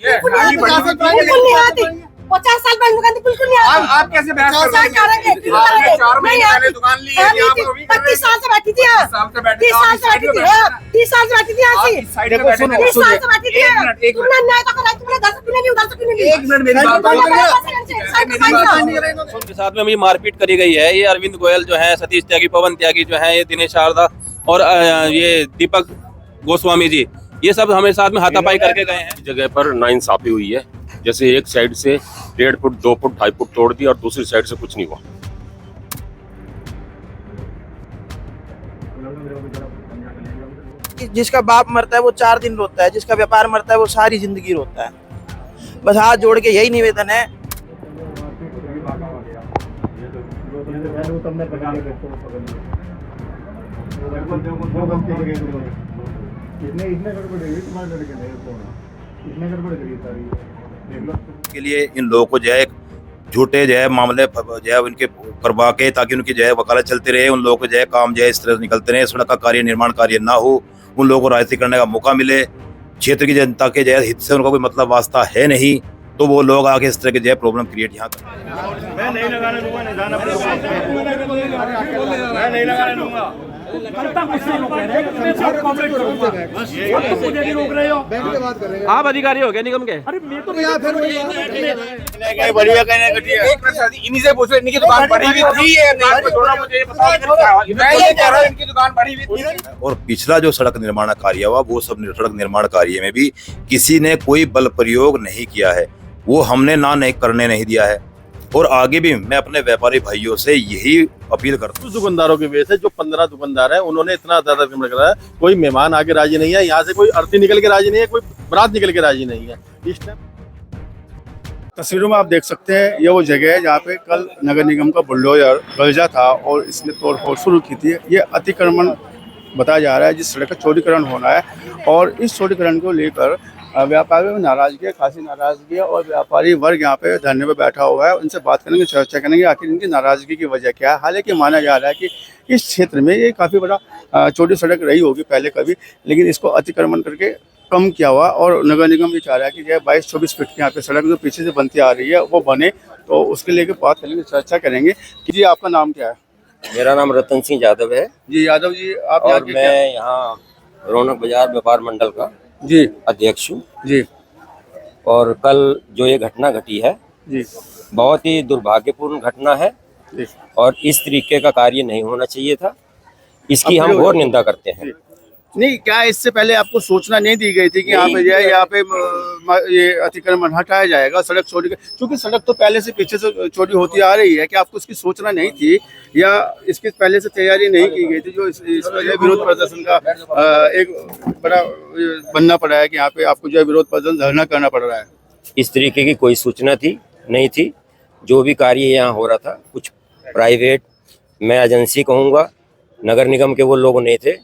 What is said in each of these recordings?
बिल्कुल नहीं आती। 50 साल पहले दुकान थी, बिल्कुल नहीं आती। आप कैसे बहस कर रहे हैं? 4 महीने पहले दुकान ली है, आप अभी कर रहे हैं। 30 साल से बैठी थी यहाँ। 30 साल से बैठी थी, हाँ, 30 साल से बैठी थी यहाँ से। 30 साल से बैठी थी यहाँ। तुमने अन्याय तो करा, तुमने 10 क्यों नहीं, 10 क्यों नहीं ली? 1 मिनट मेरी बात उनके साथ में अभी मारपीट करी गई है। ये अरविंद गोयल जो है, सतीश त्यागी, पवन त्यागी जो है, ये दिनेश शारदा और ये दीपक गोस्वामी जी, ये सब हमें साथ में हाथापाई करके गए हैं। जगह पर नाइंसाफी हुई है। जैसे एक साइड से 1.5 फुट 2 फुट 2.5 फुट तोड़ दी और दूसरी साइड से कुछ नहीं हुआ। जिसका बाप मरता है वो 4 दिन रोता है, जिसका व्यापार मरता है वो सारी जिंदगी रोता है। बस हाथ जोड़ के यही निवेदन है। के लिए इन लोगों को जो है झूठे जो है मामले जो है उनके करवा के, ताकि उनकी जो है वकालत चलती रहे, उन लोगों को जो है काम जो है इस तरह से निकलते रहे, सड़क का कार्य निर्माण कार्य ना हो, उन लोगों को राजनीति करने का मौका मिले। क्षेत्र की जनता के जो है हित से उनका कोई मतलब वास्ता है नहीं, तो वो लोग आके इस तरह के जो है प्रॉब्लम क्रिएट यहाँ कर। मैं नहीं लगाने दूंगा, नहीं जाना पड़ेगा। मैं नहीं लगाने दूंगा। आप अधिकारी हो गए निगम के? इन्हीं से पूछो, इनकी दुकान बढ़ी हुई थी या नहीं? थोड़ा मुझे ये बताओ। मैं ये कह रहा हूँ, इनकी दुकान बढ़ी हुई थी। और पिछला जो सड़क निर्माण कार्य हुआ, वो सब सड़क निर्माण कार्य में भी किसी ने कोई बल प्रयोग नहीं किया है, वो हमने ना नहीं करने नहीं दिया है। और आगे भी मैं अपने व्यापारी भाइयों से यही अपील करता हूँ। दुकानदारों की वजह से जो 15 दुकानदार हैं, उन्होंने इतना ज्यादा कम रखा है, कोई मेहमान आके राजी नहीं है, यहाँ से कोई अर्थी निकल के राजी नहीं है, कोई बारात निकल के राजी नहीं है। इस टाइम तस्वीरों में आप देख सकते हैं, ये वो जगह है जहाँ पे कल नगर निगम का बुलडोजर गलजा था और इसने तोड़फोड़ शुरू की थी। ये अतिक्रमण बताया जा रहा है, जिस सड़क का चौड़ीकरण होना है, और इस चौड़ीकरण को लेकर व्यापारियों में नाराजगी है, खासी नाराजगी है, और व्यापारी वर्ग यहाँ पे धरने पे बैठा हुआ है। उनसे बात करेंगे, चर्चा करेंगे आखिर इनकी नाराजगी की वजह क्या है। हालांकि माना जा रहा है कि इस क्षेत्र में ये काफ़ी बड़ा चौड़ी सड़क रही होगी पहले कभी, लेकिन इसको अतिक्रमण करके कम किया हुआ, और नगर निगम भी चाह रहा है कि जो 22-24 फीट की यहाँ पे सड़क जो पीछे से बनती आ रही है वो बने, तो उसके लिए बात करेंगे, चर्चा करेंगे। जी, आपका नाम क्या है? मेरा नाम रतन सिंह यादव है। जी यादव जी, आप और मैं यहाँ रौनक बाजार व्यापार मंडल का जी अध्यक्ष हूँ जी। और कल जो ये घटना घटी है जी, बहुत ही दुर्भाग्यपूर्ण घटना है जी। और इस तरीके का कार्य नहीं होना चाहिए था। इसकी हम घोर निंदा करते हैं। नहीं, क्या इससे पहले आपको सूचना नहीं दी गई थी कि यहाँ पे जाए, यहाँ पे ये अतिक्रमण हटाया जाएगा, सड़क चौड़ी, क्योंकि सड़क तो पहले से पीछे से चौड़ी होती आ रही है, कि आपको इसकी सूचना नहीं थी या इसकी पहले से तैयारी नहीं की गई थी, जो इसका जो विरोध प्रदर्शन का एक बड़ा बनना पड़ा है कि यहाँ पे आपको जो है विरोध प्रदर्शन धरना करना पड़ रहा है? इस तरीके की कोई सूचना नहीं थी। जो भी कार्य यहाँ हो रहा था, कुछ प्राइवेट, मैं एजेंसी कहूँगा, नगर निगम के वो लोग नहीं थे।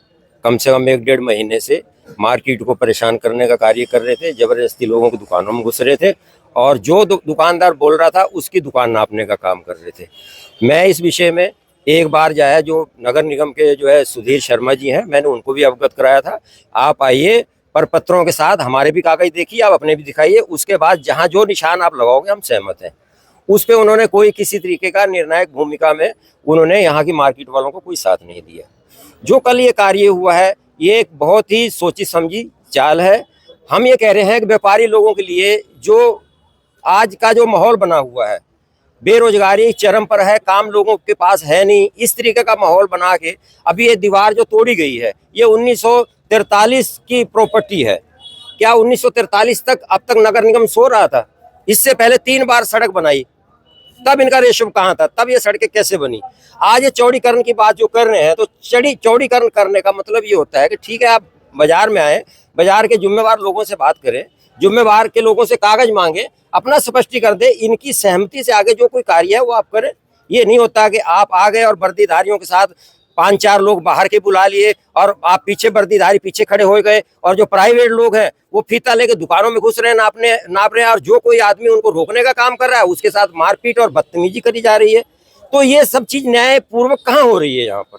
कम से कम 1-1.5 महीने से मार्केट को परेशान करने का कार्य कर रहे थे, जबरदस्ती लोगों की दुकानों में घुस रहे थे, और जो दुकानदार बोल रहा था उसकी दुकान नापने का काम कर रहे थे। मैं इस विषय में एक बार जाया, जो नगर निगम के जो है सुधीर शर्मा जी हैं, मैंने उनको भी अवगत कराया था। आप आइए पर पत्रों के साथ, हमारे भी कागज देखिए, आप अपने भी दिखाइए, उसके बाद जहाँ जो निशान आप लगाओगे हम सहमत हैं। उस पर उन्होंने कोई किसी तरीके का निर्णायक भूमिका में उन्होंने यहाँ की मार्केट वालों को कोई साथ नहीं दिया। जो कल ये कार्य हुआ है, ये एक बहुत ही सोची समझी चाल है। हम ये कह रहे हैं कि व्यापारी लोगों के लिए जो आज का जो माहौल बना हुआ है, बेरोजगारी चरम पर है, काम लोगों के पास है नहीं, इस तरीके का माहौल बना के अभी ये दीवार जो तोड़ी गई है, ये 1943 की प्रॉपर्टी है। क्या 1943 तक अब तक नगर निगम सो रहा था? इससे पहले 3 बार सड़क बनाई, तब इनका रेशम कहाँ था? तब ये सड़कें कैसे बनी? आज ये चौड़ीकरण की बात जो कर रहे हैं, तो चौड़ीकरण करने का मतलब ये होता है कि ठीक है, आप बाजार में आए, बाजार के जिम्मेवार लोगों से बात करें, जिम्मेवार के लोगों से कागज मांगे, अपना स्पष्टीकरण दे, इनकी सहमति से आगे जो कोई कार्य है वो आप करें। ये नहीं होता कि आप आ गए और वर्दीधारियों के साथ 5-4 लोग बाहर के बुला लिए और आप पीछे वर्दीधारी पीछे खड़े हो गए, और जो प्राइवेट लोग हैं वो फीता लेके दुकानों में घुस रहे हैं, नाप रहे हैं, और जो कोई आदमी उनको रोकने का काम कर रहा है उसके साथ मारपीट और बदतमीजी करी जा रही है। तो ये सब चीज न्याय पूर्वक कहाँ हो रही है? यहाँ पर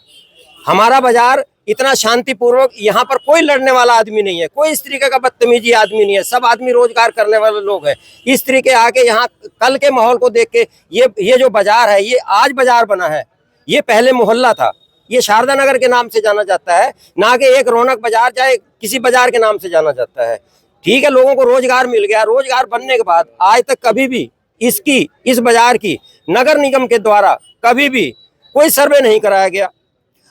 हमारा बाजार इतना शांतिपूर्वक, यहाँ पर कोई लड़ने वाला आदमी नहीं है, कोई इस तरीके का बदतमीजी आदमी नहीं है, सब आदमी रोजगार करने वाले लोग हैं। इस तरीके आके यहाँ कल के माहौल को देख के ये जो बाजार है, ये आज बाजार बना है, ये पहले मोहल्ला था। ये शारदा नगर के नाम से जाना जाता है, ना कि एक रौनक बाजार चाहे किसी बाजार के नाम से जाना जाता है। ठीक है, लोगों को रोजगार मिल गया, रोजगार बनने के बाद आज तक कभी भी इस बाजार की नगर निगम के द्वारा कभी भी कोई सर्वे नहीं कराया गया।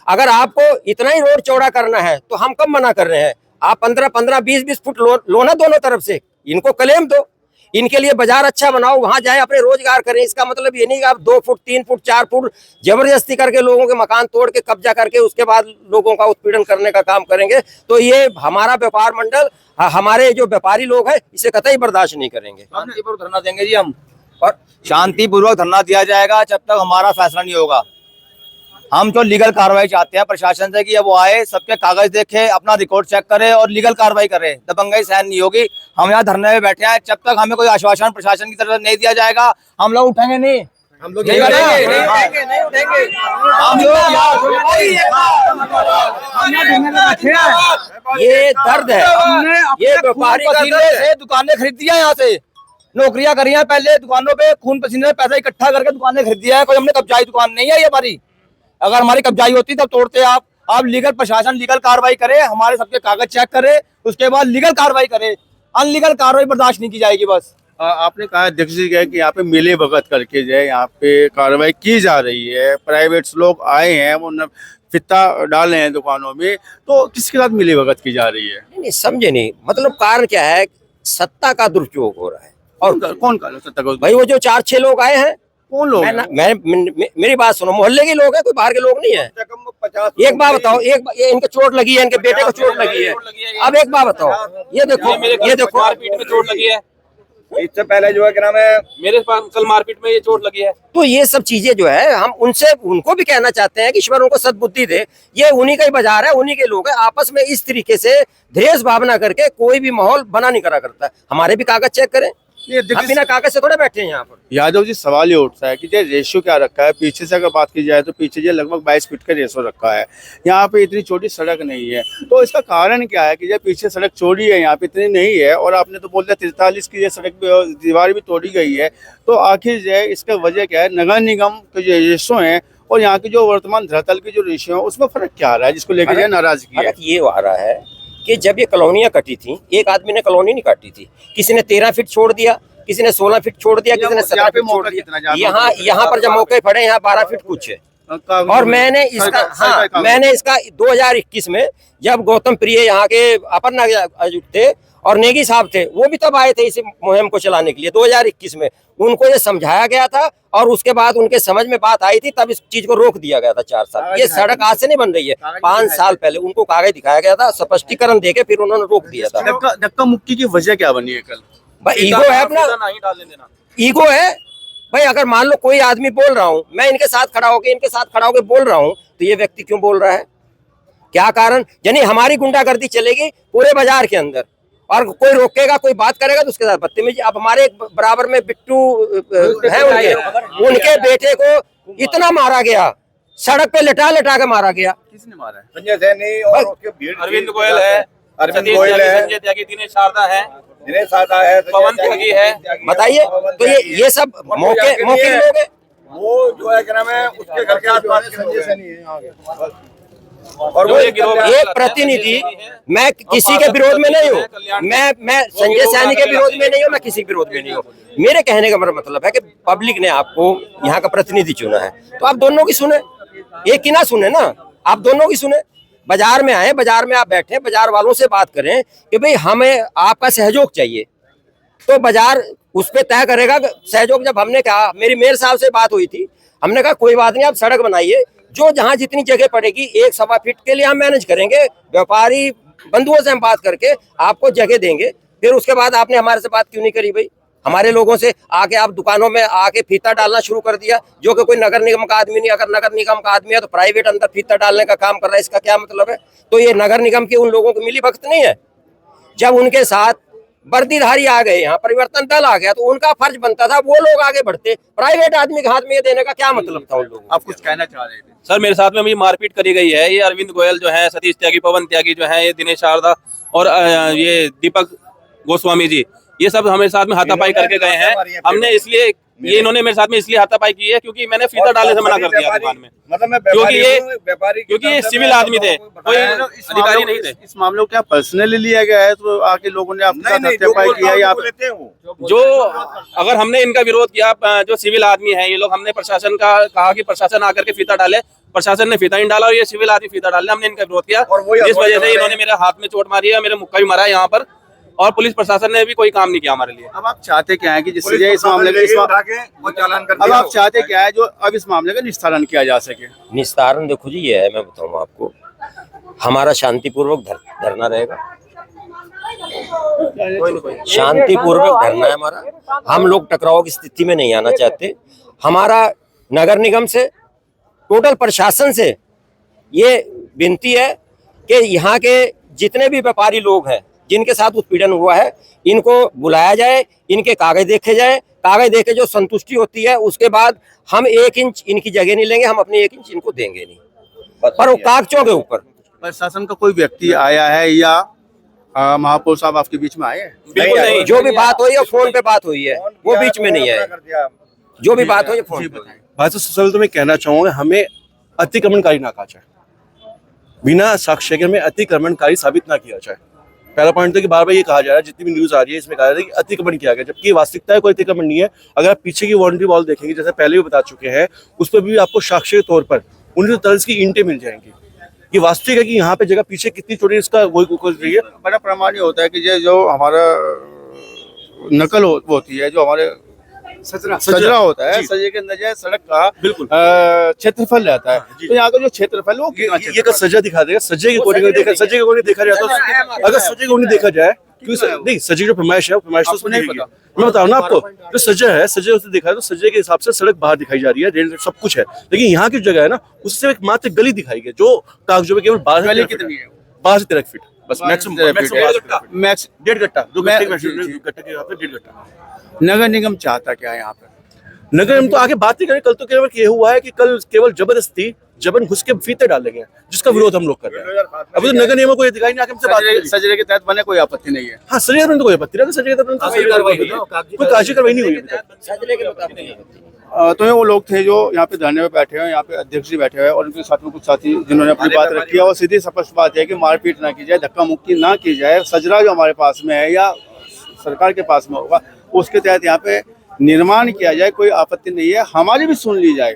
अगर आपको इतना ही रोड चौड़ा करना है तो हम कब मना कर रहे हैं? आप 15-15, 20-20 फुट लो ना दोनों तरफ से, इनको क्लेम दो, इनके लिए बाजार अच्छा बनाओ, वहां जाए अपने रोजगार करें। इसका मतलब ये नहीं कि आप 2 फुट 3 फुट 4 फुट जबरदस्ती करके लोगों के मकान तोड़ के कब्जा करके उसके बाद लोगों का उत्पीड़न करने का काम करेंगे। तो ये हमारा व्यापार मंडल, हमारे जो व्यापारी लोग हैं, इसे कतई बर्दाश्त नहीं करेंगे। शांतिपूर्वक धरना देंगे जी हम, और शांतिपूर्वक धरना दिया जाएगा जब तक हमारा फैसला नहीं होगा। हम तो लीगल कार्रवाई चाहते हैं प्रशासन से कि वो आए, सबके कागज देखे, अपना रिकॉर्ड चेक करे और लीगल कार्रवाई करे। दबंगई सहन नहीं होगी। हम यहाँ धरने में बैठे हैं, जब तक हमें कोई आश्वासन प्रशासन की तरफ से नहीं दिया जाएगा हम लोग उठेंगे नहीं। हम लोग नहीं उठेंगे। ये दर्द है, ये व्यापारी का दर्द है। दुकानें खरीदी है, यहाँ से नौकरियां करी हैं, पहले दुकानों पे खून पसीने में पैसा इकट्ठा करके दुकानें खरीदी है। कोई हमने कब्जाई दुकान नहीं है ये हमारी। अगर हमारी कब्जाई होती तब तोड़ते आप लीगल प्रशासन लीगल कार्रवाई करे, हमारे सबके कागज चेक करे, उसके बाद लीगल कार्रवाई करे। अनलीगल कार्रवाई बर्दाश्त नहीं की जाएगी। बस आपने कहा अध्यक्ष जी कि यहाँ पे मिले भगत करके जो है यहाँ पे कार्रवाई की जा रही है, प्राइवेट लोग आए हैं, वो फित्ता डाले हैं दुकानों में, तो किसके साथ मिले भगत की जा रही है? नहीं समझे नहीं, मतलब कारण क्या है? सत्ता का दुरुपयोग हो रहा है। और कौन का सत्ता का? भाई वो जो 4-6 लोग आए हैं, कौन लोग? मेरी बात सुनो, मोहल्ले के लोग हैं, कोई बाहर के लोग नहीं है। एक बात बताओ, ये इनके चोट लगी है, इनके बेटे को चोट लगी है। अब एक बात बताओ, ये देखो मारपीट में चोट लगी है, इससे पहले जो है क्या नाम है, मेरे पास कल मारपीट में ये चोट लगी है। तो ये सब चीजें जो है हम उनको भी कहना चाहते हैं कि ईश्वर उनको सद्बुद्धि दे। ये उन्हीं का ही बाजार है, उन्हीं के लोग हैं। आपस में इस तरीके से द्वेष भावना करके कोई भी माहौल बना नहीं करा करता। हमारे भी कागज चेक करें, हम बिना कागज से थोड़े बैठे हैं यहाँ पर। यादव जी, सवाल ये उठता है कि जो रेशियो क्या रखा है, पीछे से अगर बात की जाए तो पीछे जो लगभग 22 फीट का रेशियो रखा है, यहाँ पे इतनी छोटी सड़क नहीं है। तो इसका कारण क्या है कि जब पीछे सड़क चौड़ी है, यहाँ पे इतनी नहीं है, और आपने तो बोल दिया 43 की ये सड़क दीवार भी तोड़ी गई है, तो आखिर जो है इसका वजह क्या है? नगर निगम के जो रेशियो है और यहाँ की जो वर्तमान धरातल की जो रेशियो है, उसमें फर्क क्या आ रहा है जिसको लेकर जो नाराजगी है? ये आ रहा है कि जब ये कॉलोनियां कटी थी, एक आदमी ने कॉलोनी नहीं काटी थी, किसी ने 13 फीट छोड़ दिया, किसी ने 16 फीट छोड़ दिया, किसी ने 17 फीट छोड़ दिया। यहाँ पर जब मौके पड़े, यहाँ 12 फीट कुछ है। और मैंने इसका 2021 में जब गौतम प्रिय यहाँ के अपर आयुक्त थे और नेगी साहब थे, वो भी तब आए थे इस मुहिम को चलाने के लिए 2021 में। उनको ये समझाया गया था और उसके बाद उनके समझ में बात आई थी, तब इस चीज को रोक दिया गया था 4 साल। ये सड़क आज से नहीं बन रही है, 5 साल पहले उनको कागज दिखाया गया था, स्पष्टीकरण देके फिर उन्होंने रोक दिया था। धक्का मुक्की की वजह क्या बनी है कल? भाई ईगो है अपना, ईगो है भाई। अगर मान लो कोई आदमी बोल रहा हूँ, मैं इनके साथ खड़ा होकर बोल रहा हूँ, तो ये व्यक्ति क्यों बोल रहा है? क्या कारण? यानी हमारी गुंडागर्दी चलेगी पूरे बाजार के अंदर और कोई रोकेगा, कोई बात करेगा तो उसके साथ बदतमीजी। अब हमारे बराबर में बिट्टू है, उनके बेटे को इतना मारा गया, सड़क पे लटा के मारा गया। किसने मारा है? संजय सैनी और उसके भीड़, अरविंद गोयल है, अरविंद गोयल है, संजय त्यागी, दिनेश शारदा है, पवन त्यागी है। बताइए, तो ये सब मौके लोग हैं। वो जो है क्या नाम है, उसके घर के आसपास संजय सैनी है। और वो एक प्रतिनिधि, मैं किसी के विरोध में नहीं हूँ, मैं संजय सैनी के विरोध में नहीं हूँ, मैं किसी के विरोध में नहीं हूँ। मेरे कहने का मतलब है कि पब्लिक ने आपको यहाँ का प्रतिनिधि चुना है, तो आप दोनों की सुने, एक की ना सुने ना, आप दोनों की सुने। बाजार में आए, बाजार में आप बैठे, बाजार वालों से बात करें कि भाई हमें आपका सहयोग चाहिए, तो बाजार उस पर तय करेगा सहयोग। जब हमने कहा, मेरी मेयर साहब से बात हुई थी, हमने कहा कोई बात नहीं, आप सड़क बनाइए, जो जहां जितनी जगह पड़ेगी 1-1.25 फीट के लिए हम मैनेज करेंगे, व्यापारी बंधुओं से हम बात करके आपको जगह देंगे। फिर उसके बाद आपने हमारे से बात क्यों नहीं करी भाई? हमारे लोगों से आके आप दुकानों में आके फीता डालना शुरू कर दिया, जो कि कोई नगर निगम का आदमी नहीं। अगर नगर निगम का आदमी है तो प्राइवेट अंदर फीता डालने का काम कर रहा है, इसका क्या मतलब है? तो ये नगर निगम के उन लोगों को मिली भगत नहीं है। जब उनके साथ वर्दीधारी आ गए, यहाँ परिवर्तन दल आ गया, तो उनका फर्ज बनता था वो लोग आगे बढ़ते। प्राइवेट आदमी के हाथ में ये देने का क्या मतलब था उन लोगों को? आप कुछ कहना चाह रहे थे? सर मेरे साथ में मुझे मारपीट करी गई है। ये अरविंद गोयल जो है, सतीश त्यागी, पवन त्यागी जो है, ये दिनेश शारदा और ये दीपक गोस्वामी जी, ये सब हमारे साथ में हाथापाई करके गए हैं। हमने इसलिए ये इन्होंने मेरे साथ में इसलिए हाथापाई की है क्योंकि मैंने फीता डालने से मना कर दिया दुकान में, मतलब क्योंकि ये सिविल आदमी थे, कोई अधिकारी नहीं थे। इस मामले को क्या पर्सनली लिया गया है तो आके लोगों ने आपके साथ हत्यापाई किया या जो अगर हमने इनका विरोध किया, जो सिविल आदमी है ये लोग, हमने प्रशासन का कहा कि प्रशासन आकर के फीता डाले, प्रशासन ने फीता नहीं डाला और ये सिविल आदमी फीता डालने, हमने इनका विरोध किया। इस वजह से इन्होंने मेरे हाथ में चोट मारी है, मेरे मुक्का भी मारा है यहाँ पर, और पुलिस प्रशासन ने भी कोई काम नहीं किया हमारे लिए। अब आप चाहते क्या है कि जिससे इस मामले का अब आप चाहते क्या है जो अब इस मामले का निस्तारण किया जा सके? निस्तारण देखो जी ये है, मैं बताऊँ आपको, हमारा शांतिपूर्वक धरना रहेगा, शांतिपूर्वक धरना है हमारा। हम लोग टकराव की स्थिति में नहीं आना चाहते। हमारा नगर निगम से, टोटल प्रशासन से ये विनती है कि यहाँ के जितने भी व्यापारी लोग हैं जिनके साथ उत्पीड़न हुआ है, इनको बुलाया जाए, इनके कागज देखे जाए, कागज देखे जो संतुष्टि होती है उसके बाद हम 1 इंच इनकी जगह नहीं लेंगे, हम अपनी 1 इंच इनको देंगे नहीं, पर वो कागजों के ऊपर। प्रशासन का कोई व्यक्ति आया है या महापौर साहब आपके बीच में आए हैं? बिल्कुल नहीं, जो भी बात हुई है फोन पे बात हुई है, वो बीच में नहीं आए। जो भी बात हुई है फोन पे। भाई साहब तो मैं कहना चाहूंगा, हमें अतिक्रमणकारी ना कहा जाए, बिना साक्ष्य के हमें अतिक्रमणकारी साबित ना किया जाए। पहला पॉइंट तो कि बार बार ये कहा जा रहा है, जितनी भी न्यूज आ रही है इसमें कहा जा रहा है कि अतिक्रमण किया गया, जबकि वास्तविकता है कोई अतिक्रमण नहीं है। अगर आप पीछे की बाउंड्री वॉल देखेंगे, जैसे पहले भी बता चुके हैं, उस पर भी आपको साक्ष्य के तौर पर 19 तर्ज की ईंटें मिल जाएंगी। ये वास्तविक है कि यहाँ पे जगह पीछे कितनी चौड़ी इसका वही कुछ रही है। बड़ा प्रमाण ये होता है कि जो हमारा नकल होती है, जो हमारे सजरा होता है, सजे के अंदर सड़क का बिल्कुल क्षेत्रफल रहता है, तो यहाँ का जो क्षेत्रफल वो ये का सजा दिखा देगा। सजे के अकॉर्डिंग देखा, सजे के अकॉर्डिंग देखा जाए तो अगर सजे के अकॉर्डिंग देखा जाए, नहीं सजे की जो फरमाइश है, फरमाइश तो नहीं पता, मैं बताऊँ ना आपको, जो सजा है, सजे उसे देखा है तो सजे के हिसाब से सड़क बाहर दिखाई जा रही है, रेल सब कुछ है, लेकिन यहाँ की जगह है ना, उससे एक मात्र गली दिखाई गई जो कागजों में केवल 12 से 13 फीट बस मैक्सिमम 1.5 गट्टा, जो गट्टे के यहाँ पे 1.5 गट्टा। नगर निगम चाहता क्या है यहाँ पे? नगर निगम तो आगे बात ही करें, कल तो केवल ये हुआ है कि कल केवल जबरदस्ती जबरन घुस के फीते डाले गए, जिसका विरोध हम लोग कर रहे हैं। अभी तो नगर निगम कोई अधिकारी ने आके हमसे बात की, सजरे के तहत बने कोई आपत्ति नहीं है। हाँ सजरे में तो कोई आपत्ति नहीं, सजरे के तहत कोई काजी कार्रवाई नहीं हुई। तो ये वो लोग थे जो यहाँ पे धरने में बैठे हुए, यहाँ पे अध्यक्ष जी बैठे हुए और उनके साथ में कुछ साथी जिन्होंने अपनी बात रखी है, और सीधी स्पष्ट बात है कि मारपीट ना की जाए, धक्का मुक्की ना की जाए। सजरा जो हमारे पास में है या सरकार के पास में होगा, उसके तहत यहाँ पे निर्माण किया जाए, कोई आपत्ति नहीं है, हमारी भी सुन ली जाए।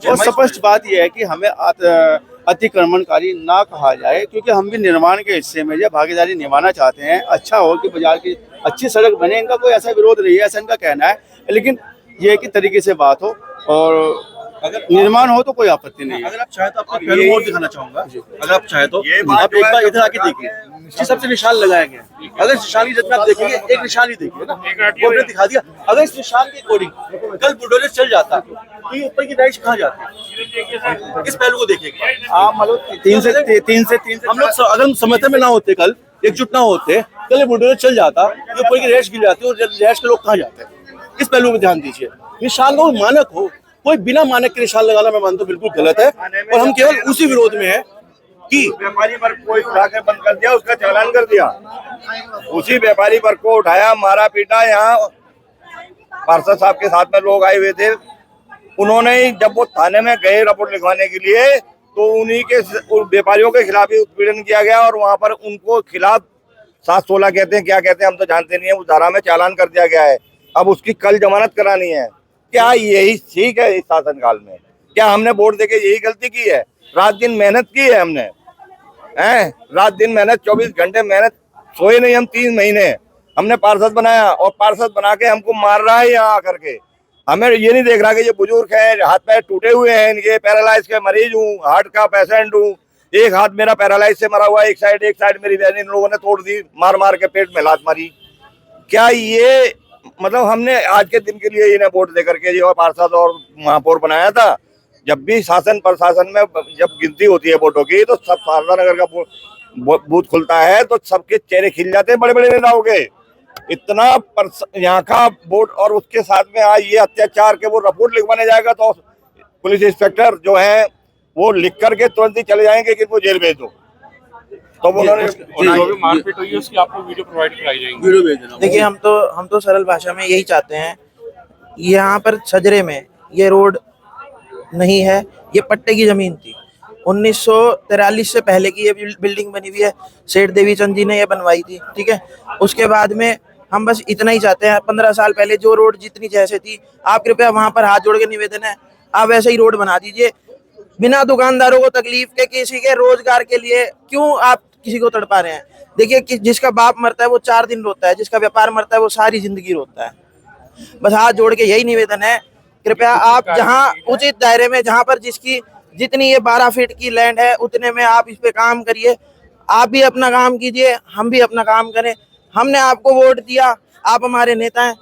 और स्पष्ट बात यह है कि हमें अतिक्रमणकारी ना कहा जाए, क्योंकि हम भी निर्माण के हिस्से में भागीदारी निभाना चाहते हैं। अच्छा हो कि बाजार की अच्छी सड़क बने, इनका कोई ऐसा विरोध नहीं है, ऐसा इनका कहना है, लेकिन ये कि तरीके से बात हो और निर्माण हो तो कोई आपत्ति नहीं है। अगर आप चाहे तो आपको पहलू और दिखाना चाहूंगा, अगर आप चाहे तो आप एक बार इधर आके देखिए, जिस सबसे निशान लगाया गया, अगर इस निशान की जितना आप देखेंगे, एक निशान ही देखिए ना, वो हमने दिखा दिया। अगर इस निशान के अकॉर्डिंग कल बुलडोजर चल जाता तो ये ऊपर की राइश कहाँ जाती? इस पहलू को देखेंगे आप, मतलब 3 से हम लोग अगर हम समझते में ना होते, कल एकजुट ना होते, कल ये बुलडोजर चल जाता, ये ऊपर की रैश गिर जाती और रैश के लोग कहाँ जाते हैं? इस पहलू में ध्यान दीजिए। निशान का मानक हो, कोई बिना मानक के निशान लगाना मैं मानता हूँ बिल्कुल गलत है, और हम केवल उसी विरोध में है कि व्यापारी वर्ग को उठाकर बंद कर दिया, उसका चालान कर दिया, उसी व्यापारी वर्ग को उठाया, मारा पीटा। यहाँ पार्षद साहब के साथ में लोग आए हुए थे, उन्होंने जब वो थाने में गए रिपोर्ट लिखवाने के लिए, तो उन्हीं के व्यापारियों के खिलाफ ही उत्पीड़न किया गया और वहाँ पर उनको खिलाफ 716 कहते हैं, क्या कहते हैं हम तो जानते नहीं है, उस धारा में चालान कर दिया गया है। अब उसकी कल जमानत करानी है। क्या यही ठीक है इस शासनकाल में? क्या हमने वोट देके यही गलती की है? रात दिन मेहनत की है हमने, रात दिन मेहनत, 24 घंटे मेहनत, सोए नहीं हम 3 महीने। हमने पार्षद बनाया और पार्षद बना के हमको मार रहा है यहाँ आकर के। हमें ये नहीं देख रहा कि ये बुजुर्ग है, हाथ पैर टूटे हुए हैं, इनके पैरालाइज के मरीज हूँ, हार्ट का पेशेंट हूँ, एक हाथ मेरा पैरालाइज से मरा हुआ है, एक साइड मेरी बहन इन लोगों ने तोड़ दी, मार मार के पेट में लात मारी। क्या ये मतलब हमने आज के दिन के लिए इन्हें वोट देकर के जो पार्षद और महापौर बनाया था? जब भी शासन प्रशासन में जब गिनती होती है वोटों की, तो सब शारदा नगर का बूथ खुलता है तो सबके चेहरे खिल जाते हैं बड़े बड़े नेताओं के। इतना यहाँ का बोर्ड और उसके साथ में आज ये अत्याचार के वो रिपोर्ट लिखवाने जाएगा तो पुलिस इंस्पेक्टर जो है वो लिख करके तुरंत ही चले जाएंगे कि वो जेल भेज दो। तो उन्होंने जो भी मारपीट हुई है उसकी आपको वीडियो प्रोवाइड कराई जाएगी। देखिए हम तो सरल भाषा में यही चाहते हैं, यहाँ पर छजरे में ये रोड नहीं है, ये पट्टे की जमीन थी। 1943 से पहले की ये बिल्डिंग बनी हुई है, सेठ देवी चंद जी ने ये बनवाई थी, ठीक है। उसके बाद में हम बस इतना ही चाहते हैं, 15 साल पहले जो रोड जितनी जैसे थी, आप कृपया वहां पर हाथ जोड़ के निवेदन है, आप वैसे ही रोड बना दीजिए। बिना दुकानदारों को तकलीफ के, किसी के रोजगार के लिए क्यों आप किसी को तड़पा रहे हैं? देखिए कि जिसका बाप मरता है वो 4 दिन रोता है, जिसका व्यापार मरता है वो सारी जिंदगी रोता है। बस हाथ जोड़ के यही निवेदन है, कृपया आप जहां उचित दायरे में, जहां पर जिसकी जितनी ये 12 फीट की लैंड है उतने में आप इस पे काम करिए। आप भी अपना काम कीजिए, हम भी अपना काम करें। हमने आपको वोट दिया, आप हमारे नेता हैं,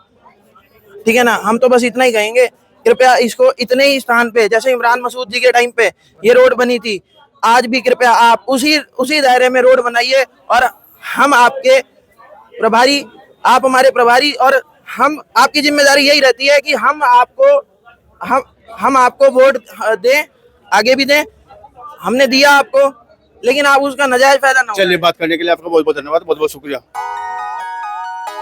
ठीक है ना। हम तो बस इतना ही कहेंगे, कृपया इसको इतने ही स्थान पे, जैसे इमरान मसूद जी के टाइम पे ये रोड बनी थी, आज भी कृपया आप उसी दायरे में रोड बनाइए और हम आपके प्रभारी, आप हमारे प्रभारी, और हम आपकी जिम्मेदारी यही रहती है कि हम आपको वोट दें, आगे भी दें। हमने दिया आपको, लेकिन आप उसका नाजायज फायदा ना। चलिए, बात करने के लिए आपका बहुत बहुत धन्यवाद, बहुत बहुत शुक्रिया।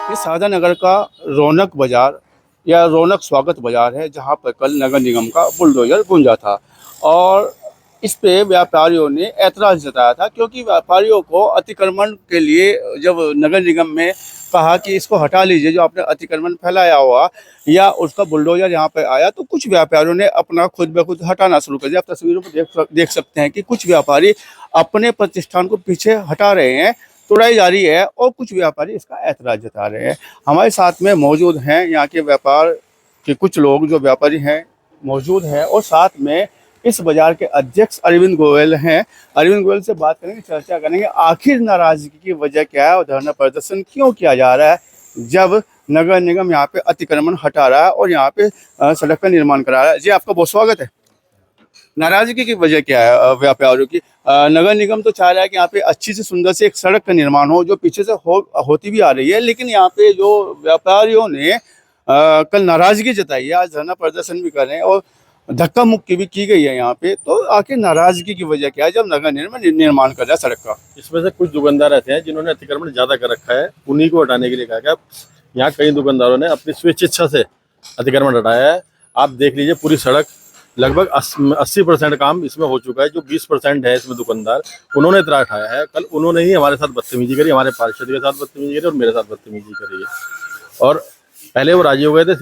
ये शारदानगर का रौनक बाजार या रौनक स्वागत बाजार है, जहां पर कल नगर निगम का बुलडोजर गूंजा था और इस पे व्यापारियों ने ऐतराज जताया था, क्योंकि व्यापारियों को अतिक्रमण के लिए जब नगर निगम में कहा कि इसको हटा लीजिए, जो आपने अतिक्रमण फैलाया हुआ, या उसका बुलडोजर यहाँ पे आया, तो कुछ व्यापारियों ने अपना खुद ब खुद हटाना शुरू कर दिया। आप तस्वीरों में देख सकते हैं कि कुछ व्यापारी अपने प्रतिष्ठान को पीछे हटा रहे हैं, तोड़ाई जा रही है, और कुछ व्यापारी इसका ऐतराज जता रहे हैं। हमारे साथ में मौजूद हैं यहाँ के व्यापार के कुछ लोग जो व्यापारी हैं मौजूद हैं, और साथ में इस बाजार के अध्यक्ष अरविंद गोयल हैं। अरविंद गोयल से बात करेंगे, चर्चा करेंगे आखिर नाराजगी की वजह क्या है और धरना प्रदर्शन क्यों किया जा रहा है जब नगर निगम यहाँ पे अतिक्रमण हटा रहा है और यहाँ पे सड़क का निर्माण करा रहा है। जी, आपका बहुत स्वागत है। नाराजगी की वजह क्या है व्यापारियों की? नगर निगम तो चाह रहा है कि यहाँ पे अच्छी से सुंदर से एक सड़क का निर्माण हो, जो पीछे से होती भी आ रही है, लेकिन यहाँ पे जो व्यापारियों ने कल नाराजगी जताई है, आज धरना प्रदर्शन भी कर रहे हैं और धक्का मुक्की भी की गई है यहाँ पे, तो आखिर नाराजगी की वजह क्या है जब नगर निर्माण कर रहा है सड़क का? इसमें से कुछ दुकानदार ऐसे हैं जिन्होंने अतिक्रमण ज्यादा कर रखा है, उन्हीं को हटाने के लिए कहा गया। यहाँ कई दुकानदारों ने अपनी स्वेच्छा से अतिक्रमण हटाया है। आप देख लीजिए, पूरी सड़क लगभग 80% काम इसमें हो चुका है। जो 20% है इसमें दुकानदार, उन्होंने इतना उठाया है। कल उन्होंने ही हमारे साथ बदतमीजी करी, हमारे पार्षद के साथ बदतमीजी करी और मेरे साथ बदतमीजी करी है। और पहले वो राजी हो गए थे,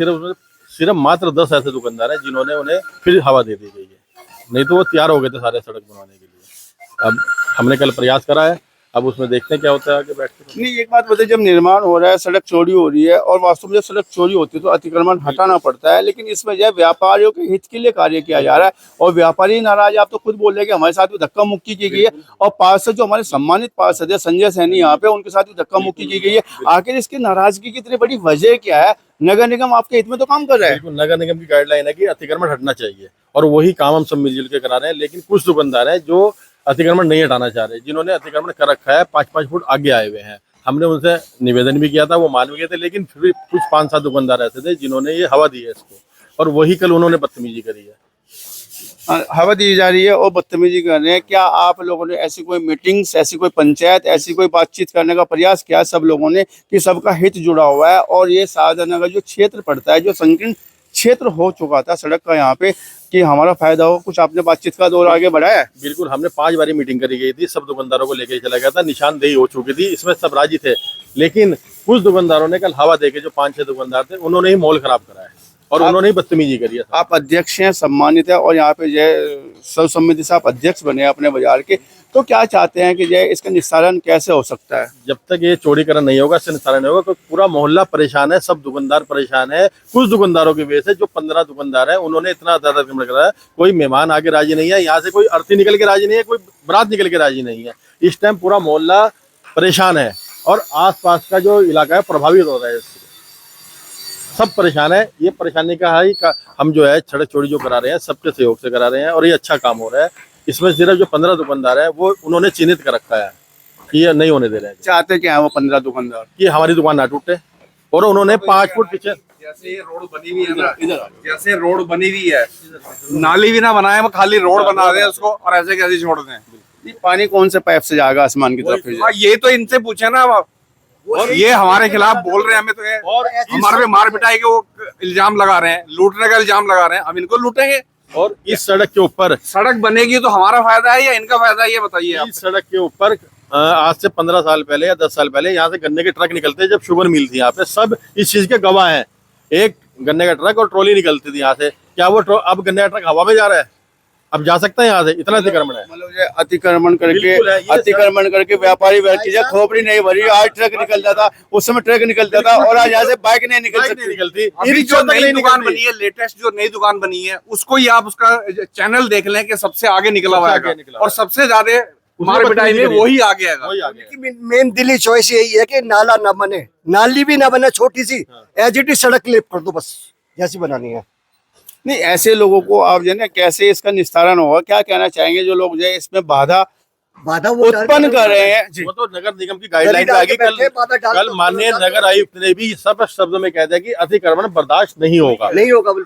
सिर्फ मात्र 10 ऐसे दुकानदार हैं जिन्होंने उन्हें फिर हवा दे दी गई है, नहीं तो वो तैयार हो गए थे सारे सड़क बनवाने के लिए। अब हमने कल प्रयास करा है, अब उसमें देखते हैं क्या होता है आगे बैठ के। नहीं, एक बात बताइए, जब निर्माण हो रहा है, सड़क चौड़ी हो रही है, और वास्तव में जब सड़क चौड़ी होती है तो अतिक्रमण हटाना पड़ता है, लेकिन इस वजह व्यापारियों के हित के लिए कार्य किया जा रहा है और व्यापारी नाराज। आप तो खुद बोल रहे हैं कि हमारे साथ भी धक्का मुक्की की गई है, और पार्षद जो हमारे सम्मानित पार्षद है संजय सैनी यहाँ पे, उनके साथ भी धक्का मुक्की की गई है। आखिर इसकी नाराजगी की इतनी बड़ी वजह क्या है? नगर निगम आपके हित में तो काम कर रहा है। बिल्कुल, नगर निगम की गाइडलाइन है कि अतिक्रमण हटना चाहिए और वही काम हम सब मिलजुल के करा रहे हैं। लेकिन कुछ दुकानदार हैं जो अतिक्रमण नहीं हटाना चाह रहे, जिन्होंने अतिक्रमण कर रखा है, 5-5 फुट आगे आए हुए हैं। हमने उनसे निवेदन भी किया था, वो मान भी गए थे, लेकिन फिर भी कुछ 5-7 दुकानदार ऐसे थे जिन्होंने ये हवा दी है इसको, और वही कल उन्होंने बदतमीजी करी है। हवा दी जा रही है और बदतमीजी कर रहे हैं। क्या आप लोगों ने ऐसी कोई मीटिंग्स, ऐसी कोई पंचायत, ऐसी कोई बातचीत करने का प्रयास किया सब लोगों ने कि सबका हित जुड़ा हुआ है और ये शारदानगर जो क्षेत्र पड़ता है, जो संकीर्ण क्षेत्र हो चुका था सड़क का यहाँ पे, कि हमारा फायदा हो, कुछ आपने बातचीत का दौर आगे बढ़ाया है? बिल्कुल, हमने 5 बारी मीटिंग करी गई थी, सब दुकानदारों को लेकर चला गया था, निशानदेही हो चुकी थी, इसमें सब राजी थे। लेकिन कुछ दुकानदारों ने कल हवा देके, जो 5-6 दुकानदार थे, उन्होंने ही माहौल खराब करा है और उन्होंने ही बदतमीजी करी है। आप अध्यक्ष हैं, सम्मानित है, और यहाँ पे जय सर्वसम्मति से आप अध्यक्ष बने अपने बाजार के, तो क्या चाहते हैं कि जय इसका निस्तारण कैसे हो सकता है? जब तक ये चौड़ीकरण नहीं होगा, इससे निस्तारण नहीं होगा, तो पूरा मोहल्ला परेशान है, सब दुकानदार परेशान है। कुछ दुकानदारों की वजह से जो 15 दुकानदार हैं, उन्होंने इतना ज्यादा अतिक्रमण करा है, कोई मेहमान आके राजी नहीं है, यहाँ से कोई अर्थी निकल के राजी नहीं है, कोई बारात निकल के राजी नहीं है। इस टाइम पूरा मोहल्ला परेशान है और आसपास का जो इलाका है प्रभावित हो रहा है, सब परेशान है। ये परेशानी का है कि हम जो है सड़क चौड़ी जो करा रहे हैं, सबके सहयोग से करा रहे हैं और ये अच्छा काम हो रहा है। इसमें सिर्फ जो 15 दुकानदार है, वो उन्होंने चिन्हित कर रखा है कि ये नहीं होने दे रहे हैं। चाहते क्या है वो 15 दुकानदार? कि हमारी दुकान ना टूटे, और उन्होंने 5 फुट पीछे जैसे ये रोड बनी हुई है ना, जैसे रोड बनी हुई है, नाली भी ना बनाए, वो खाली रोड बना दे उसको और ऐसे कैसे छोड़ दें। ये पानी कौन से पाइप से जाएगा आसमान की तरफ? हाँ, ये तो इनसे पूछे ना, और ये हमारे खिलाफ बोल रहे हैं, हमें तो ये और हमारे पे मार पिटाई के वो इल्जाम लगा रहे हैं, लूटने का इल्जाम लगा रहे हैं, हम इनको लूटेंगे। और इस सड़क के ऊपर सड़क बनेगी तो हमारा फायदा है या इनका फायदा है, ये बताइए आप। इस सड़क के ऊपर आज से 15 साल पहले या 10 साल पहले यहाँ से गन्ने के ट्रक निकलते हैं, जब शुगर मिल थी यहाँ पे, सब इस चीज के गवाह हैं। एक गन्ने का ट्रक और ट्रॉली निकलती थी यहाँ से। क्या वो अब गन्ने का ट्रक हवा में जा रहा है? अब जा सकता है यहाँ से? इतना अतिक्रमण है। मतलब ये अतिक्रमण करके व्यापारी खोपड़ी नहीं भरी, आज ट्रक निकल जाता, उस समय ट्रक निकलता था, और आज यहाँ से बाइक नहीं निकलती। अभी जो नई दुकान बनी है, लेटेस्ट जो नई दुकान बनी है, उसको ही आप उसका चैनल देख लें कि सबसे आगे निकला हुआ है, और सबसे ज्यादा मार पिटाई में वही आगे आएगा। मेन दिल्ली चॉइस यही है कि नाला ना बने, नाली भी ना बने, छोटी सी एज इट इज सड़क क्लिप कर दो, बस जैसी बनानी है। नहीं, ऐसे लोगों को आप जो है ना, कैसे इसका निस्तारण होगा? क्या कहना चाहेंगे जो लोग जो है इसमें बाधा उत्पन्न कर रहे हैं? वो तो नगर निगम की गाइडलाइन आगे कल माननीय नगर आयुक्त ने भी सब शब्दों में कह दिया कि अतिक्रमण बर्दाश्त नहीं होगा।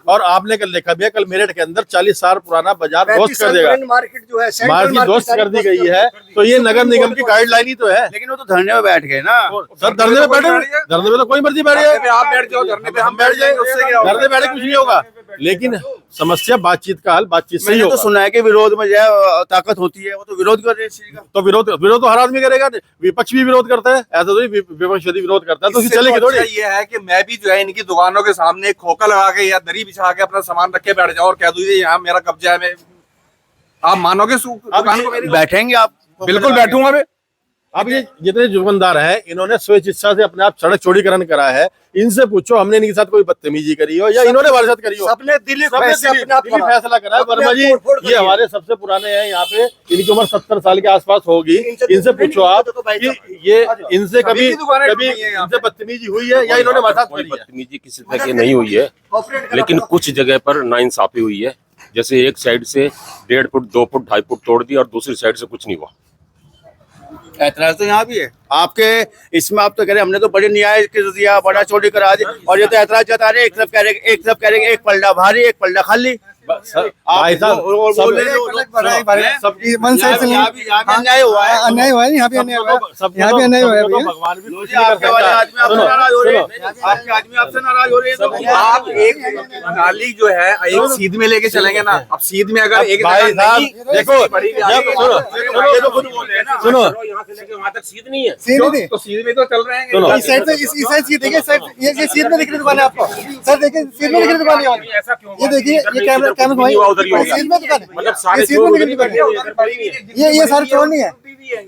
और आपने कल देखा भी है, कल मेरठ के अंदर 40 साल पुराना बाजार ध्वस्त कर देगा, मार्केट जो है मार्केट ध्वस्त कर दी गई है। तो ये नगर निगम की गाइडलाइन ही तो है। लेकिन वो तो धरने में बैठ गए ना। सर धरने में बैठे, धरने में तो कोई मर्जी बैठ जाए, आप बैठ जाओ धरने पे, हम बैठ जाएंगे, उससे क्या होगा? धरने बैठे कुछ नहीं होगा। लेकिन समस्या बातचीत का हल बातचीत से ही होगा। तो सुना है कि विरोध में जो है ताकत होती है, वो तो विरोध कर रहे हैं। तो विरोध तो हर आदमी करेगा, विपक्ष भी विरोध करता है, ऐसा तो विपक्ष यदि विरोध करता है तो चलेगी थोड़ी। ये है कि मैं भी जो है इनकी दुकानों के सामने एक खोखा लगा के या दरी बिछा के अपना सामान रख के बैठ जाओ और कह दूं यहाँ मेरा कब्जा है, आप मानोगे दुकान को मेरी? बैठेंगे आप? बिल्कुल बैठूंगा मैं। अब ये जितने दुकानदार हैं, इन्होंने स्वेच्छ इच्छा से अपने आप सड़क चौड़ीकरण करा है। इनसे पूछो हमने इनके साथ कोई बदतमीजी करी हो या इन्होंने हमारे साथ करी हो? सबने दिल्ली फैसला करा है। वर्मा जी ये हमारे सबसे पुराने हैं यहाँ पे, इनकी उम्र 70 साल के आसपास होगी। इनसे पूछो आप कि ये इनसे कभी इनसे बदतमीजी हुई है या इन्होंने हमारे साथ करी है? बदतमीजी किसी तरह की नहीं हुई है, लेकिन कुछ जगह पर नाइंसाफी हुई है। जैसे एक साइड से 1.5 फुट 2 फुट 2.5 फुट तोड़ दी और दूसरी साइड से कुछ नहीं हुआ। ऐतराज तो यहाँ भी है आपके इसमें। आप तो कह रहे हमने तो बड़े न्याय दिया, बड़ा चोरी करा दिया, और ये तो ऐतराज जता रहे, एक तरफ कह रहे एक पलड़ा भारी एक पलड़ा खाली। भाई साहब अन्याय हुआ है, अन्याय हुआ है, यहाँ भी अन्याय हुआ है, यहाँ भी अन्याय हुआ है। भगवान भी आपके आदमी आपसे नाराज हो रहे हैं। तो आप एक नाली जो है एक सीध में लेके चलेंगे ना, अब सीध में अगर एक भाई साहब देखो, सुनो यहाँ से लेके वहाँ तक सीध नहीं है, तो सीध में तो चल रहे हैं। इस साइड से इस साइड सीध देखिए, ये सीध में दिख रही दुकान है आपको सर, देखिए सीध में दिख रही दुकान है। ऐसा क्यों? ये देखिए, ये कैमरा भाई सीध में दुकान है, मतलब सारे सीध में दिख रही दुकान है। ये सारे चोर नहीं है,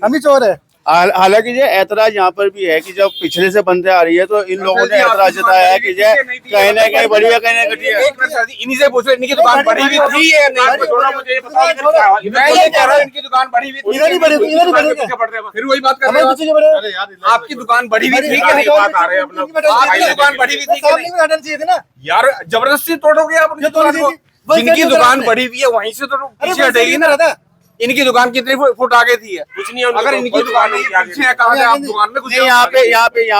हम ही चोर है। हालांकि ये ऐतराज यहाँ पर भी है कि जब पिछले से बनते आ रही है तो इन लोगों ने ऐतराज जताया है कि कहीं ना कहीं बड़ी है, कहीं ना घटी है। इन्हीं से पूछो, इनकी दुकान बढ़ी हुई थी या नहीं? मुझे मैं ये कह रहा हूँ इनकी दुकान बढ़ी हुई थी, फिर वही बात कर रहे हो। आपकी दुकान बढ़ी हुई थी कि नहीं? बात आ रहे हैं अपना, आपकी दुकान बढ़ी हुई थी कि नहीं? हटाना चाहिए था ना यार, जबरदस्ती तोड़ोगे आप उनकी दुकान को? जिनकी दुकान बढ़ी हुई है वहीं से तो पीछे हटेगी ना। इनकी दुकान कितने फुट आगे थी? कुछ नहीं, अगर इनकी दुकान पीछे है, कहाँ से आप दुकान में कुछ? यहाँ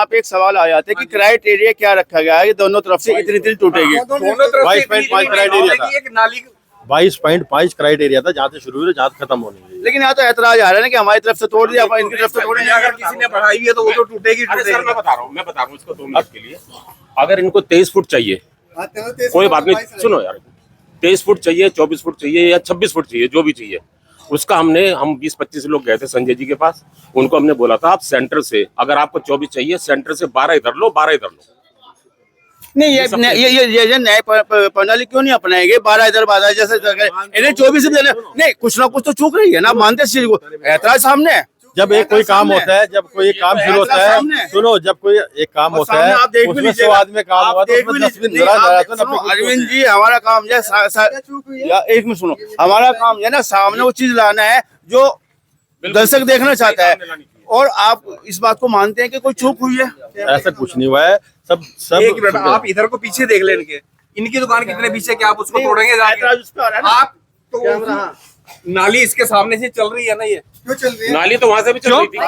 पे एक सवाल आ जाता है कि क्राइटेरिया क्या रखा गया है कि दोनों तरफ से इतनी टूटेगी? दोनों तरफ से 22.5 क्राइटेरिया था, जहाँ से शुरू हुई जहाँ खत्म होनी है। लेकिन यहाँ तो ऐतराज आ रहा है ना कि हमारी तरफ से तोड़ दिया, इनकी तरफ से तोड़ दिया। अगर किसी ने बढ़ाई हुई है तो वो तो टूटेगी। मैं बता रहा हूँ इसको 2 मिनट के लिए। अगर इनको 23 फुट चाहिए, कोई बात नहीं, सुनो यार, 23 फुट चाहिए, 24 फुट चाहिए या 26 फुट चाहिए, जो भी चाहिए, उसका हम 20-25 लोग गए थे संजय जी के पास। उनको हमने बोला था आप सेंटर से, अगर आपको 24 चाहिए, सेंटर से 12 इधर लो, 12 इधर लो। नहीं, ये नए प्रणाली क्यों नहीं अपनाएंगे? 12 इधर 12 जैसे इन्हें 24 नहीं, कुछ ना कुछ तो चूक रही है ना, मानते इस चीज को। ऐतराज सामने है। जब एक कोई काम होता है, जब कोई काम शुरू होता है, सुनो, जब कोई एक काम होता है उसमें 100 आदमी काम हुआ तो उसमें 10 दिन अरविंद जी, हमारा काम जो है, एक मिनट सुनो, हमारा काम जो है ना, सामने वो चीज लाना है जो दर्शक देखना चाहता है, और आप इस बात को मानते हैं कि कोई चूक हुई है? ऐसा कुछ नहीं हुआ है। सब एक मिनट, आप इधर को पीछे देख लें, इनकी दुकान कितने पीछे, क्या आप उसको तोड़ेंगे? आप तो नाली इसके सामने से चल रही है ना, ये नाली तो वहां से भी चल रही थी।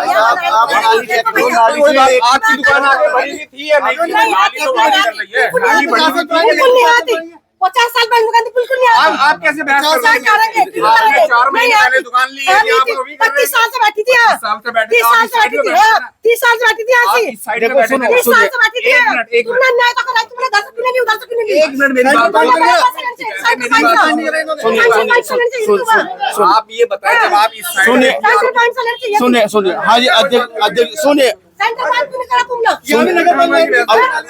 आपकी दुकान आगे बढ़ी हुई थी या नहीं? नाली तो वहां से चल रही है, नाली बढ़ी हुई थी। 50 साल पहले दुकान थी, बिल्कुल नहीं आती। आप कैसे बहस कर रहे हैं? आपने 4 महीने पहले दुकान ली है, आप अभी कर रहे हैं। 30 साल से बैठी थी, 30 साल से बैठी थी, 30 साल से बैठी थी, 30 साल से बैठी थी आप ऐसी। इस साइड में बैठे थे। 30 साल से बैठी थी। एक मिनट, एक तुमने न्याय तो करा, तुमने 10 क्यों नहीं, उधर से क्यों नहीं? 1 मिनट मेरी बात सुनिए। आप ये बताएं, जब आप इस साइड में सुनिए हाँ जी अध्यक्ष सुनिए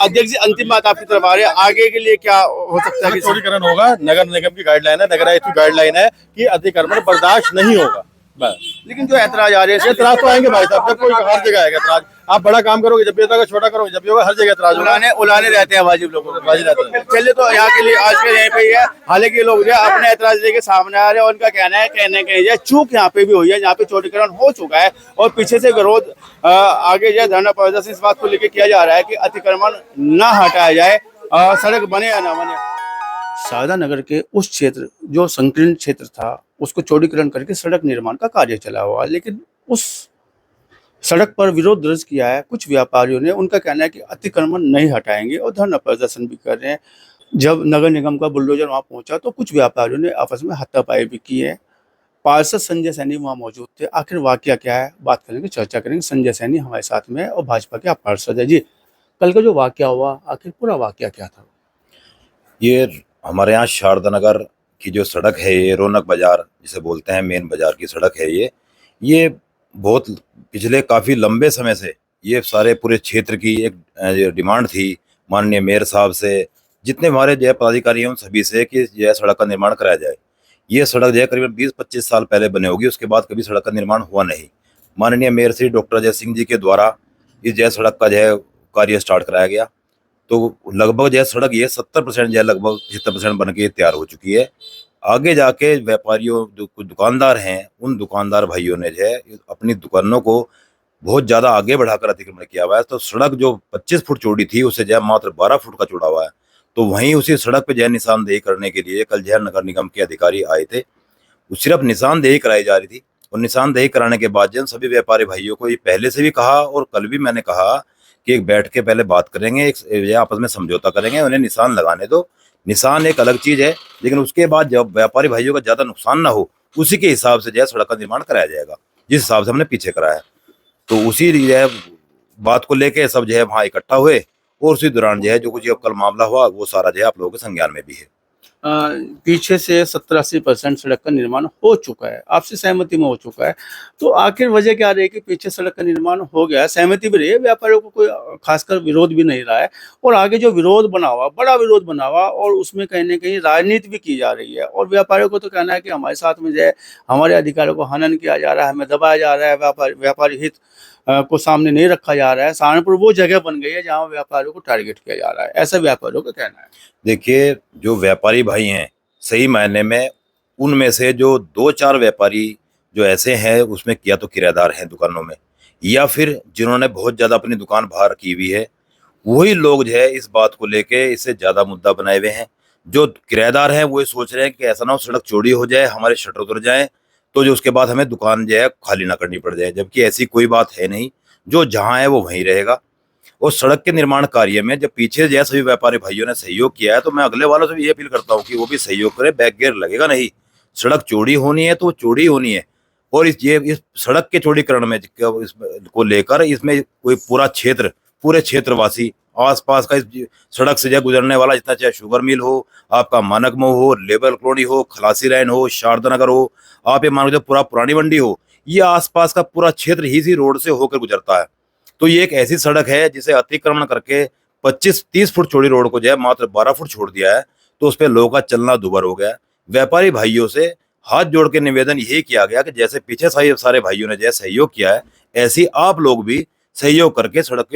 अध्यक्ष जी, अंतिम बात आपकी तरफ आ रही है, आगे के लिए क्या हो सकता है कि चौड़ीकरण होगा? नगर निगम की गाइडलाइन है, नगर आयुक्त की गाइडलाइन है कि अतिक्रमण बर्दाश्त नहीं होगा बस। लेकिन जो ऐतराज आ रहे हैं, ऐतराज तो आएंगे भाई साहब, जब कोई हर जगह आएगा ऐतराज। आप बड़ा काम करोगे जब भी होगा, छोटा करोगे जब भी होगा, हर जगह ऐतराज उलाने रहते हैं वाजिब लोगों को, वाजिब रहते हैं। चलिए तो यहाँ के लिए आज के यहीं पे ही है। हालांकि लोग जो अपने ऐतराज लेके सामने आ रहे हैं, उनका कहना है कहने चूक यहाँ पे भी हुई है, यहाँ पे चौड़ीकरण हो चुका है और पीछे से विरोध आगे जो धरना प्रदर्शन इस बात को लेकर किया जा रहा है कि अतिक्रमण न हटाया जाए, सड़क बने या ना बने। शारदा नगर के उस क्षेत्र जो संकीर्ण क्षेत्र था उसको चौड़ीकरण करके सड़क निर्माण का कार्य चला हुआ, लेकिन उस सड़क पर विरोध दर्ज किया है कुछ व्यापारियों ने। उनका कहना है कि अतिक्रमण नहीं हटाएंगे और धरना प्रदर्शन भी कर रहे हैं। जब नगर निगम का बुलडोजर वहां पहुंचा तो कुछ व्यापारियों ने आपस में हाथापाई भी की है। पार्षद संजय सैनी वहां मौजूद थे। आखिर वाकया क्या है, बात करेंगे, चर्चा करेंगे। संजय सैनी हमारे साथ में है और भाजपा के आप पार्षद है जी। कल का जो वाकया हुआ, आखिर पूरा वाकया क्या था? ये हमारे यहाँ शारदा नगर की जो सड़क है, ये रौनक बाजार जिसे बोलते हैं, मेन बाजार की सड़क है ये बहुत पिछले काफ़ी लंबे समय से ये सारे पूरे क्षेत्र की एक डिमांड थी माननीय मेयर साहब से, जितने हमारे जो पदाधिकारी हैं उन सभी से, कि यह सड़क का निर्माण कराया जाए। ये सड़क जो है करीबन 20-25 साल पहले बने होगी, उसके बाद कभी सड़क का निर्माण हुआ नहीं। माननीय मेयर श्री डॉक्टर अजय सिंह जी के द्वारा इस जो सड़क का जो है कार्य स्टार्ट कराया गया, तो लगभग जो है सड़क ये 70% जो है लगभग 75% बन के तैयार हो चुकी है। आगे जाके व्यापारियों जो कुछ दुकानदार हैं, उन दुकानदार भाइयों ने जो है अपनी दुकानों को बहुत ज़्यादा आगे बढ़ाकर अतिक्रमण किया हुआ है। तो सड़क जो 25 फुट चौड़ी थी उसे जो है मात्र 12 फुट का चौड़ा हुआ है। तो वहीं उसी सड़क पे जो है निशानदेही करने के लिए कल जो है नगर निगम के अधिकारी आए थे। सिर्फ निशानदेही कराई जा रही थी और निशानदेही कराने के बाद जो सभी व्यापारी भाइयों को ये पहले से भी कहा और कल भी मैंने कहा कि एक बैठ के पहले बात करेंगे, एक आपस में समझौता करेंगे, उन्हें निशान लगाने दो। निशान एक अलग चीज़ है, लेकिन उसके बाद जब व्यापारी भाइयों का ज़्यादा नुकसान ना हो, उसी के हिसाब से जो है सड़क का निर्माण कराया जाएगा, जिस हिसाब से हमने पीछे कराया। तो उसी जो है बात को लेके सब जो है वहाँ इकट्ठा हुए और उसी दौरान जो है जो कुछ कल मामला हुआ वो सारा जो है आप लोगों के संज्ञान में भी है। पीछे से 70-80% सड़क का निर्माण हो चुका है, आपसे सहमति में हो चुका है। तो आखिर वजह क्या रही कि पीछे सड़क का निर्माण हो गया, सहमति भी रही है, व्यापारियों को कोई खासकर विरोध भी नहीं रहा है। और आगे जो विरोध बना हुआ, बड़ा विरोध बना हुआ, और उसमें कहीं ना कहीं राजनीति भी की जा रही है। और व्यापारियों को तो कहना है कि हमारे साथ में जो है हमारे अधिकारों को हनन किया जा रहा है, हमें दबाया जा रहा है, व्यापारी हित को सामने नहीं रखा जा रहा है। सहारनपुर वो जगह बन गई है जहाँ व्यापारियों को टारगेट किया जा रहा है, ऐसा व्यापारियों का कहना है। देखिए, जो व्यापारी भाई हैं सही मायने में, उनमें से जो 2-4 व्यापारी जो ऐसे हैं उसमें या तो किराएदार हैं दुकानों में, या फिर जिन्होंने बहुत ज़्यादा अपनी दुकान बाहर की हुई है, वही लोग जो है इस बात को लेके इससे ज़्यादा मुद्दा बनाए हुए हैं। जो किराएदार हैं वो सोच रहे हैं कि ऐसा ना हो सड़क चौड़ी हो जाए, हमारे शटर उतर जाएँ, तो जो उसके बाद हमें दुकान जो है खाली ना करनी पड़ जाए, जबकि ऐसी कोई बात है नहीं। जो जहाँ है वो वहीं रहेगा। और सड़क के निर्माण कार्य में जब पीछे जो है सभी व्यापारी भाइयों ने सहयोग किया है, तो मैं अगले वालों से भी ये अपील करता हूँ कि वो भी सहयोग करें। बैक गियर लगेगा नहीं, सड़क चौड़ी होनी है तो चौड़ी होनी है। और इस सड़क के चौड़ीकरण में को लेकर इसमें कोई पूरे क्षेत्रवासी आसपास का इस सड़क से गुजरने वाला, जितना चाहे शुगर मिल हो, आपका मानक मोह हो, लेबर कॉलोनी हो, खलासी लाइन हो, शारदा नगर हो, आप ये मान लो पूरा पुरानी मंडी हो, ये आसपास का पूरा क्षेत्र ही इसी रोड से होकर गुजरता है। तो ये एक ऐसी सड़क है जिसे अतिक्रमण करके 25-30 फुट चौड़ी रोड को जो है मात्र 12 फुट छोड़ दिया है, तो उस पर लोगों का चलना दुभर हो गया। व्यापारी भाइयों से हाथ जोड़ के निवेदन यही किया गया कि जैसे पीछे सारे भाइयों ने जो है सहयोग किया है, ऐसे आप लोग भी सहयोग करके सड़क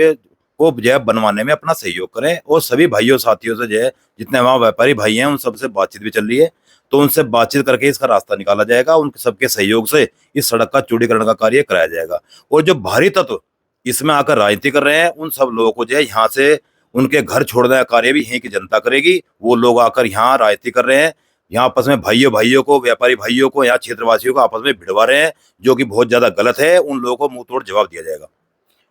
को जो है बनवाने में अपना सहयोग करें। और सभी भाइयों साथियों से जो है जितने वहाँ व्यापारी भाई हैं उन सबसे बातचीत भी चल रही है, तो उनसे बातचीत करके इसका रास्ता निकाला जाएगा। उन सबके सहयोग से इस सड़क का चौड़ीकरण का कार्य कराया जाएगा। और जो भारी तत्व इसमें आकर राजनीति कर रहे हैं, उन सब लोगों को जो है यहाँ से उनके घर छोड़ने का कार्य भी यहीं की जनता करेगी। वो लोग आकर यहाँ राजनीति कर रहे हैं, यहाँ आपस में भाइयों को, व्यापारी भाइयों को, यहाँ क्षेत्रवासियों को आपस में भिड़वा रहे हैं, जो कि बहुत ज्यादा गलत है। उन लोगों को मुंह तोड़ जवाब दिया जाएगा।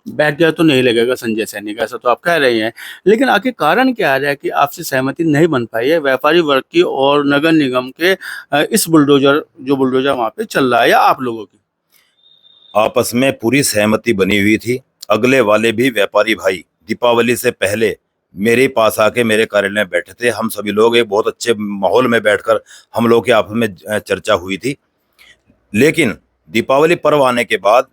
बैठ गया तो नहीं लगेगा संजय सैनी का, ऐसा तो आप कह रहे हैं, लेकिन आखिर कारण क्या आ रहा है कि आपसे सहमति नहीं बन पाई है व्यापारी वर्ग की और नगर निगम के इस बुलडोजर वहां पे चल रहा है, या आप लोगों की? आपस में पूरी सहमति बनी हुई थी। अगले वाले भी व्यापारी भाई दीपावली से पहले मेरे पास आके मेरे कार्यालय में बैठे थे। हम सभी लोग एक बहुत अच्छे माहौल में बैठकर हम लोग की आपस में चर्चा हुई थी। लेकिन दीपावली पर्व आने के बाद,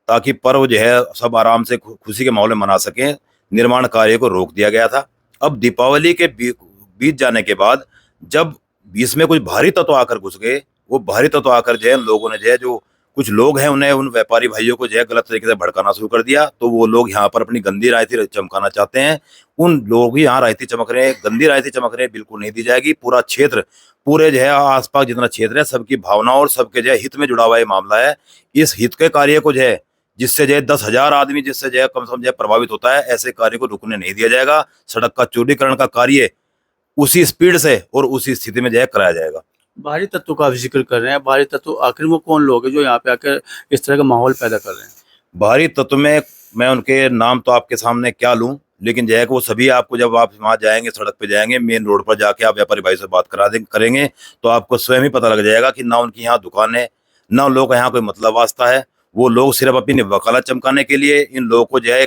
ताकि पर्व जो है सब आराम से खुशी के माहौल में मना सकें, निर्माण कार्य को रोक दिया गया था। अब दीपावली के बीत जाने के बाद जब बीच में कुछ भारी तत्व आकर घुस गए, वो भारी तत्व आकर जो है लोगों ने जो कुछ लोग हैं उन्हें, उन व्यापारी भाइयों को जो है गलत तरीके से भड़काना शुरू कर दिया। तो वो लोग यहाँ पर अपनी गंदी राजनीति चमकाना चाहते हैं। उन लोग ही यहाँ राजनीति चमक रहे हैं, गंदी राजनीति चमक रहे हैं, बिल्कुल नहीं दी जाएगी। पूरा क्षेत्र, पूरे जो है आसपास जितना क्षेत्र है, सबकी भावनाओं और सबके जो है हित में जुड़ा हुआ ये मामला है। इस हित के कार्य को जो है, जिससे जो है 10,000 आदमी जिससे जो है कम से कम जो है प्रभावित होता है, ऐसे कार्य को रुकने नहीं दिया जाएगा। सड़क का चौड़ीकरण का कार्य उसी स्पीड से और उसी स्थिति में जो है कराया जाएगा। भारी तत्व का आप जिक्र कर रहे हैं, भारी तत्व आखिर वो कौन लोग हैं जो यहाँ पे आकर इस तरह का माहौल पैदा कर रहे हैं? भारी तत्व में मैं उनके नाम तो आपके सामने क्या लूं, लेकिन जो है कि वो सभी आपको, जब आप वहाँ जाएंगे, सड़क पे जाएंगे, मेन रोड पर जाके आप व्यापारी भाई से बात करेंगे तो आपको स्वयं ही पता लग जाएगा कि ना उनकी यहाँ दुकान है, ना उन लोगों का यहाँ कोई मतलब वास्ता है। वो लोग सिर्फ अपनी वकालत चमकाने के लिए इन लोगों को जो है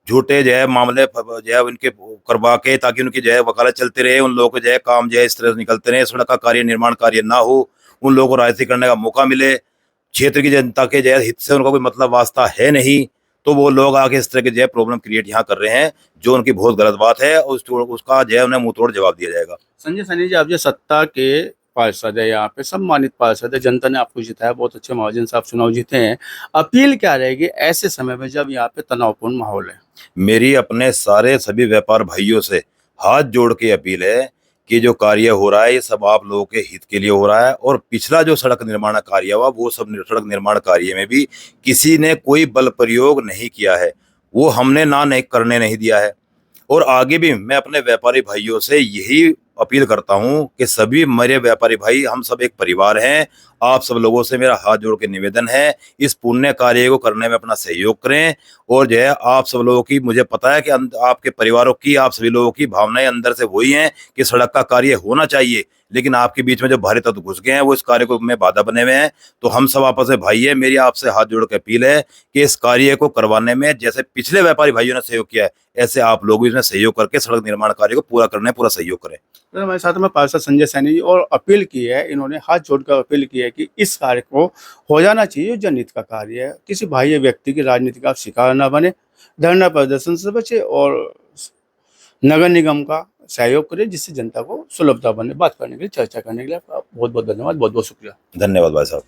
झूठे जो है मामले जो है उनके करवा के, ताकि उनकी जो है वकालत चलती रहे, उन लोगों को जो है काम जो है इस तरह से निकलते रहे, सड़क का कार्य, निर्माण कार्य ना हो, उन लोगों को राजनीति करने का मौका मिले, क्षेत्र की जनता के जो है हित से उनका कोई मतलब वास्ता है नहीं, तो वो लोग आके इस तरह के जो है प्रॉब्लम क्रिएट यहाँ कर रहे हैं, जो उनकी बहुत गलत बात है। उसका जो है उन्हें मुंह तोड़ जवाब दिया जाएगा। संजय सैनी जी, आप जो सत्ता के पार्षद है, यहाँ पे सम्मानित पार्षद है, जनता ने आपको जिताया, बहुत अच्छे महाजन से आप चुनाव जीते हैं, अपील क्या रहेगी ऐसे समय में जब यहाँ पे तनावपूर्ण माहौल है? मेरी अपने सारे सभी व्यापार भाइयों से हाथ जोड़ के अपील है कि जो कार्य हो रहा है ये सब आप लोगों के हित के लिए हो रहा है। और पिछला जो सड़क निर्माण कार्य हुआ, वो सब सड़क निर्माण कार्य में भी किसी ने कोई बल प्रयोग नहीं किया है, वो हमने ना नहीं करने नहीं दिया है। और आगे भी मैं अपने व्यापारी भाइयों से यही अपील करता हूं कि सभी मेरे व्यापारी भाई, हम सब एक परिवार हैं। आप सब लोगों से मेरा हाथ जोड़ के निवेदन है, इस पुण्य कार्य को करने में अपना सहयोग करें। और जो है आप सब लोगों की, मुझे पता है कि आपके परिवारों की, आप सभी लोगों की भावनाएं अंदर से वही हैं कि सड़क का कार्य होना चाहिए, लेकिन आपके बीच में जो भारी तत्व घुस गए हैं वो इस कार्य को में बाधा बने हुए हैं। तो हम सब आपस में भाई है, मेरी आपसे हाथ जोड़ के अपील है कि इस कार्य को करवाने में जैसे पिछले व्यापारी भाइयों ने सहयोग किया है, ऐसे आप लोग भी इसमें सहयोग करके सड़क निर्माण कार्य को पूरा करने में पूरा सहयोग करें। तो हमारे साथ में पार्षद संजय सैनी जी, और अपील की है, इन्होंने हाथ जोड़कर अपील की है कि इस कार्य को हो जाना चाहिए, जनहित का कार्य है, किसी भाई व्यक्ति की राजनीति का शिकार न बने, धरना प्रदर्शन से बचे और नगर निगम का सहयोग करें, जिससे जनता को सुलभता बने। बात करने के लिए, चर्चा करने के लिए बहुत बहुत धन्यवाद, बहुत बहुत शुक्रिया। धन्यवाद भाई साहब।